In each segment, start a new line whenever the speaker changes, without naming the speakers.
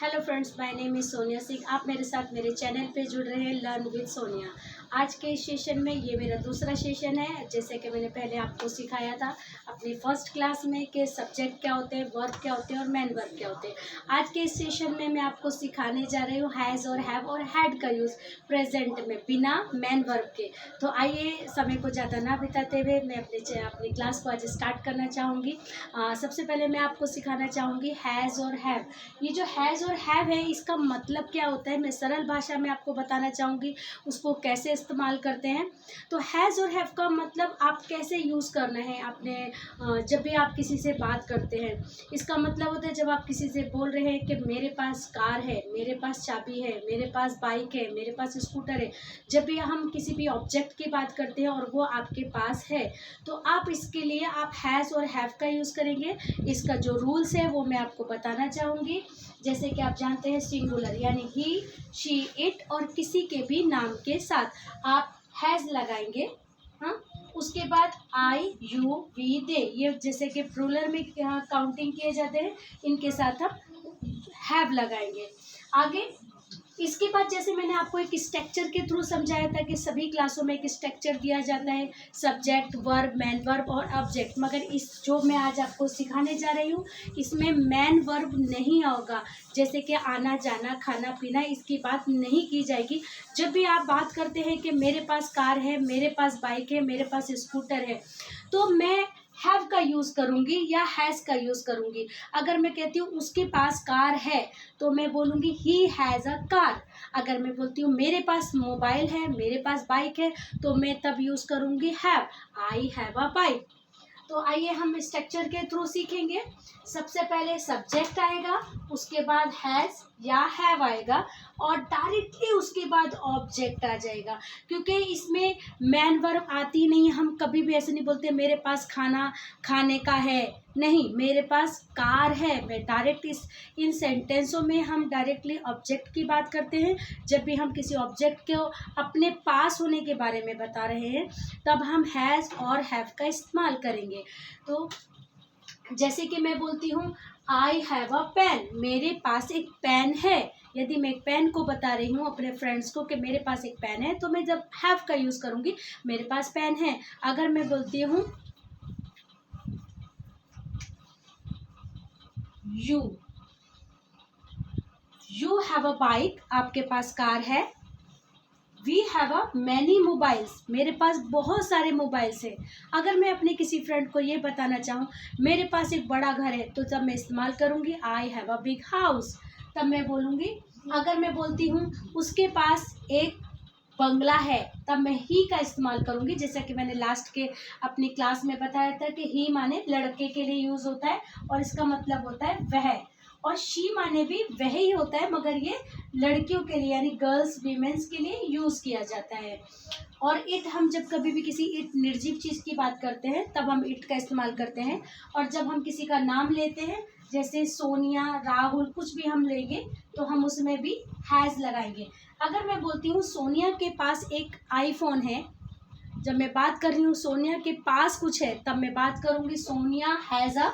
Hello friends, my name is Sonia Singh. आप मेरे साथ मेरे चैनल पे जुड़ रहे हैं लर्न विद सोनिया। आज के इस सेशन में ये मेरा दूसरा सेशन है। जैसे कि मैंने पहले आपको सिखाया था अपनी फर्स्ट क्लास में कि सब्जेक्ट क्या होते हैं, वर्ब क्या होते हैं और मेन वर्ब क्या होते हैं। आज के इस सेशन में मैं आपको सिखाने जा रही हूँ हैज़ और हैव और हैड का यूज़ प्रेजेंट में बिना मेन वर्ब के। तो आइए समय को ज़्यादा ना बिताते हुए मैं अपनी क्लास को आज स्टार्ट करना चाहूँगी। सबसे पहले मैं आपको सिखाना चाहूँगी हैज़ और हैव। ये जो हैज़ और हैव है इसका मतलब क्या होता है, मैं सरल भाषा में आपको बताना चाहूँगी उसको कैसे इस्तेमाल करते हैं। तो हैज़ और हैव का मतलब आप कैसे यूज़ करना है अपने जब भी आप किसी से बात करते हैं। इसका मतलब होता है जब आप किसी से बोल रहे हैं कि मेरे पास कार है, मेरे पास चाबी है, मेरे पास बाइक है, मेरे पास स्कूटर है। जब भी हम किसी भी ऑब्जेक्ट की बात करते हैं और वो आपके पास है तो आप इसके लिए आप हैज़ और हैव का यूज़ करेंगे। इसका जो रूल्स है वो मैं आपको बताना चाहूँगी। जैसे कि आप जानते हैं सिंगुलर यानी ही, शी, इट और किसी के भी नाम के साथ आप हैज़ लगाएंगे। हाँ, उसके बाद आई, यू, वी, दे, ये जैसे कि प्लूरल में काउंटिंग किए जाते हैं, इनके साथ हम हैव लगाएंगे। आगे इसके बाद जैसे मैंने आपको एक स्ट्रक्चर के थ्रू समझाया था कि सभी क्लासों में एक स्ट्रक्चर दिया जाता है, सब्जेक्ट, वर्ब, मैन वर्ब और ऑब्जेक्ट। मगर इस जो मैं आज आपको सिखाने जा रही हूँ इसमें मैन वर्ब नहीं होगा। जैसे कि आना जाना, खाना पीना, इसकी बात नहीं की जाएगी। जब भी आप बात करते हैं कि मेरे पास कार है, मेरे पास बाइक है, मेरे पास स्कूटर है, तो मैं हैव का यूज़ करूँगी या हैज़ का यूज़ करूँगी। अगर मैं कहती हूँ उसके पास कार है तो मैं बोलूँगी ही हैज़ अ कार। अगर मैं बोलती हूँ मेरे पास मोबाइल है, मेरे पास बाइक है, तो मैं तब यूज़ करूँगी have, I have a bike. तो आइए हम स्ट्रक्चर के थ्रू सीखेंगे। सबसे पहले सब्जेक्ट आएगा, उसके बाद हैज़ या हैव आएगा और डायरेक्टली उसके बाद ऑब्जेक्ट आ जाएगा। क्योंकि इसमें मैन वर्ब आती नहीं, हम कभी भी ऐसे नहीं बोलते मेरे पास खाना खाने का है। नहीं, मेरे पास कार है। मैं डायरेक्ट इन सेंटेंसों में हम डायरेक्टली ऑब्जेक्ट की बात करते हैं। जब भी हम किसी ऑब्जेक्ट को अपने पास होने के बारे में बता रहे हैं तब हम हैज़ और हैव का इस्तेमाल करेंगे। तो जैसे कि मैं बोलती हूँ आई हैव अ पेन, मेरे पास एक पेन है। यदि मैं एक पेन को बता रही हूँ अपने फ्रेंड्स को कि मेरे पास एक पेन है तो मैं जब हैव का यूज़ करूँगी, मेरे पास पेन है। अगर मैं बोलती हूँ यू हैव अ बाइक, आपके पास कार है। We have a many mobiles, मेरे पास बहुत सारे मोबाइल्स हैं। अगर मैं अपने किसी फ्रेंड को ये बताना चाहूँ मेरे पास एक बड़ा घर है, तो जब मैं इस्तेमाल करूँगी I have a big house, तब मैं बोलूँगी। अगर मैं बोलती हूँ उसके पास एक बंगला है, तब मैं ही का इस्तेमाल करूँगी। जैसा कि मैंने लास्ट के अपनी क्लास में बताया था कि ही माने लड़के के लिए यूज़ होता है और इसका मतलब होता है वह, और शी माने भी वह ही होता है मगर ये लड़कियों के लिए यानी गर्ल्स वीमेंस के लिए यूज़ किया जाता है। और इट, हम जब कभी भी किसी इट निर्जीव चीज़ की बात करते हैं तब हम इट का इस्तेमाल करते हैं। और जब हम किसी का नाम लेते हैं जैसे सोनिया, राहुल, कुछ भी हम लेंगे तो हम उसमें भी हैज़ लगाएंगे। अगर मैं बोलती हूँ सोनिया के पास एक आईफोन है, जब मैं बात कर रही हूँ सोनिया के पास कुछ है तब मैं बात करूँगी सोनिया हैज़ अ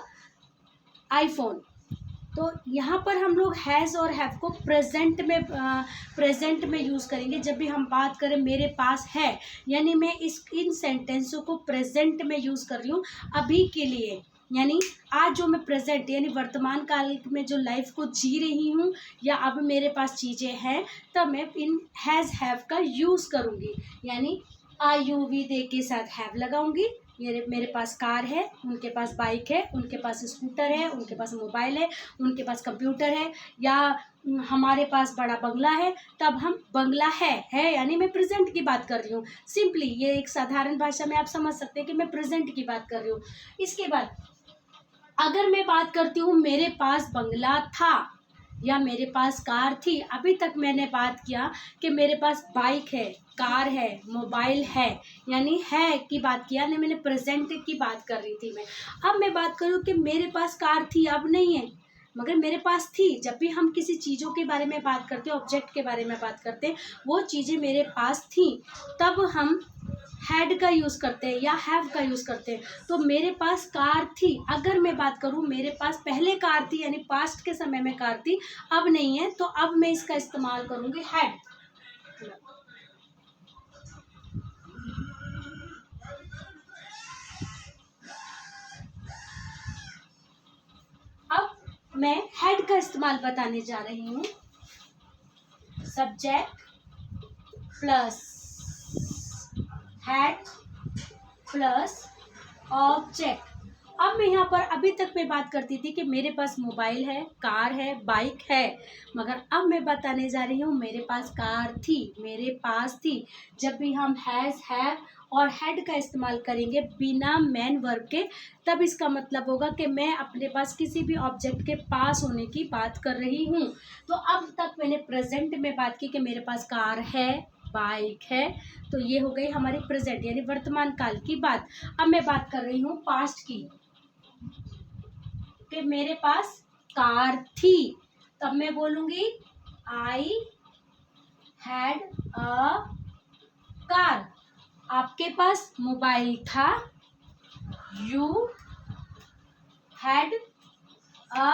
आईफोन। तो यहाँ पर हम लोग हैज़ और हैव को प्रेजेंट में यूज़ करेंगे। जब भी हम बात करें मेरे पास है, यानी मैं इन सेंटेंसों को प्रेजेंट में यूज़ कर रही हूँ अभी के लिए। यानी आज जो मैं प्रेजेंट यानी वर्तमान काल में जो लाइफ को जी रही हूँ या अब मेरे पास चीज़ें हैं, तब मैं इन हैज़ हैव का यूज़ करूँगी। यानी आई, यू, वी, दे के साथ हैव लगाऊंगी। ये मेरे पास कार है, उनके पास बाइक है, उनके पास स्कूटर है, उनके पास मोबाइल है, उनके पास कंप्यूटर है, या हमारे पास बड़ा बंगला है, तब हम बंगला है यानी मैं प्रेजेंट की बात कर रही हूँ। सिंपली ये एक साधारण भाषा में आप समझ सकते हैं कि मैं प्रेजेंट की बात कर रही हूँ। इसके बाद अगर मैं बात करती हूँ मेरे पास बंगला था या मेरे पास कार थी, अभी तक मैंने बात किया कि मेरे पास बाइक है, कार है, मोबाइल है, यानी है की बात किया, नहीं मैंने प्रेजेंट की बात कर रही थी मैं। अब मैं बात करूँ कि मेरे पास कार थी, अब नहीं है मगर मेरे पास थी। जब भी हम किसी चीज़ों के बारे में बात करते हैं, ऑब्जेक्ट के बारे में बात करते हैं, वो चीज़ें मेरे पास थी, तब हम हैड का यूज़ करते हैं या हैव का यूज़ करते हैं। तो मेरे पास कार थी, अगर मैं बात करूँ मेरे पास पहले कार थी यानी पास्ट के समय में कार थी, अब नहीं है, तो अब मैं इसका इस्तेमाल करूँगी हैड। अब मैं हैड का इस्तेमाल बताने जा रही हूँ। Subject plus had plus object. अब मैं यहाँ पर अभी तक मैं बात करती थी कि मेरे पास मोबाइल है, कार है, बाइक है, मगर अब मैं बताने जा रही हूँ मेरे पास कार थी, मेरे पास थी। जब भी हम हैज़, हैव और हैड का इस्तेमाल करेंगे बिना मेन वर्ब के, तब इसका मतलब होगा कि मैं अपने पास किसी भी ऑब्जेक्ट के पास होने की बात कर रही हूँ। तो अब तक मैंने प्रेजेंट में बात की कि मेरे पास कार है, बाइक है, तो ये हो गई हमारी प्रेजेंट यानी वर्तमान काल की बात। अब मैं बात कर रही हूँ पास्ट की, कि मेरे पास कार थी, तब मैं बोलूँगी आई हैड अ कार। आपके पास मोबाइल था, यू हैड अ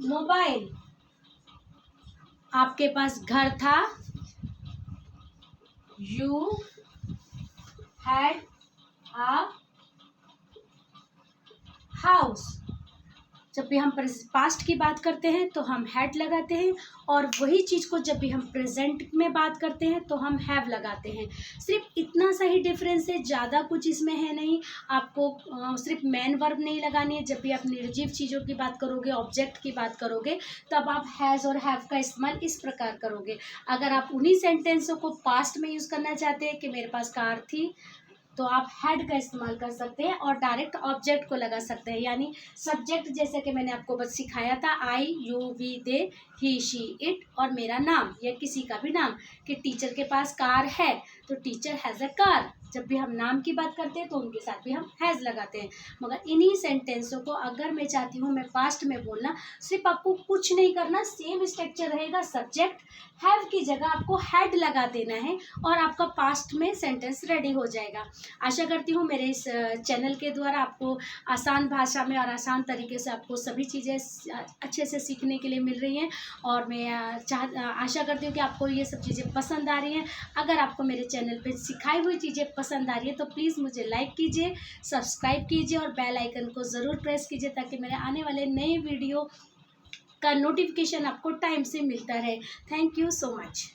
मोबाइल। आपके पास घर था, यू हैड अ हाउस। जब भी हम पास्ट की बात करते हैं तो हम हैड लगाते हैं, और वही चीज़ को जब भी हम प्रेजेंट में बात करते हैं तो हम हैव लगाते हैं। सिर्फ इतना सा ही डिफरेंस है, ज़्यादा कुछ इसमें है नहीं। आपको सिर्फ मेन वर्ब नहीं लगानी है। जब भी आप निर्जीव चीज़ों की बात करोगे, ऑब्जेक्ट की बात करोगे, तब आप हैज़ और हैव का इस्तेमाल इस प्रकार करोगे। अगर आप उन्हीं सेंटेंसों को पास्ट में यूज़ करना चाहते हैं कि मेरे पास कार थी, तो आप हैड का इस्तेमाल कर सकते हैं और डायरेक्ट ऑब्जेक्ट को लगा सकते हैं। यानी सब्जेक्ट जैसे कि मैंने आपको बस सिखाया था, I, you, we, they, he, she, it, और मेरा नाम या किसी का भी नाम, कि टीचर के पास कार है तो टीचर हैज़ अ कार। जब भी हम नाम की बात करते हैं तो उनके साथ भी हम हैज़ लगाते हैं। मगर इन्हीं सेंटेंसों को अगर मैं चाहती हूँ मैं पास्ट में बोलना, सिर्फ आपको कुछ नहीं करना, सेम स्ट्रक्चर रहेगा। सब्जेक्ट हैव की जगह आपको हैड लगा देना है और आपका पास्ट में सेंटेंस रेडी हो जाएगा। आशा करती हूँ मेरे इस चैनल के द्वारा आपको आसान भाषा में और आसान तरीके से आपको सभी चीज़ें अच्छे से सीखने के लिए मिल रही हैं, और मैं आशा करती हूँ कि आपको ये सब चीज़ें पसंद आ रही हैं। अगर आपको मेरे चैनल पे सिखाई हुई चीज़ें पसंद आ रही है तो प्लीज़ मुझे लाइक कीजिए, सब्सक्राइब कीजिए और बेल आइकन को ज़रूर प्रेस कीजिए, ताकि मेरे आने वाले नए वीडियो का नोटिफिकेशन आपको टाइम से मिलता रहे। Thank you so much.